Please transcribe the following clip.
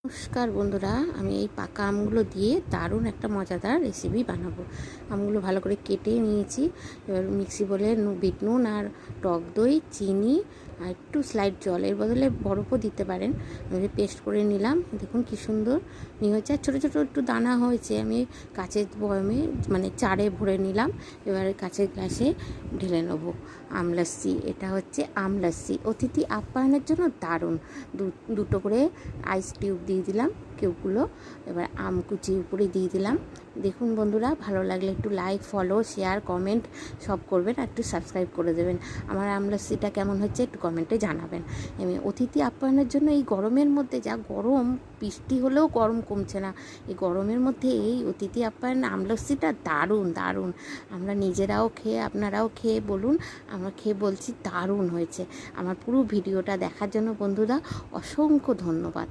নমস্কার বন্ধুরা, আমি এই পাকা আমগুলো দিয়ে দারুণ একটা মজাদার রেসিপি বানাবো। আমগুলো ভালো করে কেটে নিয়েছি। এবার মিক্সি বলে বিট নুন আর টক দই, চিনি আর একটু স্লাইড জল, এর বদলে বরফও দিতে পারেন। আমি পেস্ট করে নিলাম। দেখুন কি সুন্দর মিহি হয়েছে, আর ছোটো ছোটো একটু দানা হয়েছে। আমি কাচের বয়মে মানে চারে ভরে নিলাম। এবারে কাচের গ্লাসে ঢেলে নেবো আমলাস্সি। এটা হচ্ছে আমলাস্সি, অতিথি আপ্যায়নের জন্য দারুণ। দুটো করে আইস কিউব দিয়ে দিলাম, কিউবগুলো। এবার আম কুচি উপরে দিয়ে দিলাম। দেখুন বন্ধুরা, ভালো লাগলে একটু লাইক, ফলো, শেয়ার, কমেন্ট সব করবেন, আর একটু সাবস্ক্রাইব করে দেবেন। আমার আমলাস্সিটা কেমন হচ্ছে একটু কমেন্টে জানাবেন। আমি অতিথি আপ্যায়নের জন্য এই গরমের মধ্যে, যা গরম, বৃষ্টি হলেও গরম কমছে না, এই গরমের মধ্যে এই অতিথি আপ্যায়ন আমলাস্সিটা দারুণ দারুণ। আমরা নিজেরাও খেয়ে, আপনারাও খেয়ে বলুন। আমরা খেয়ে বলছি দারুণ হয়েছে। আমার পুরো ভিডিওটা দেখার জন্য বন্ধুরা অসংখ্য ধন্যবাদ।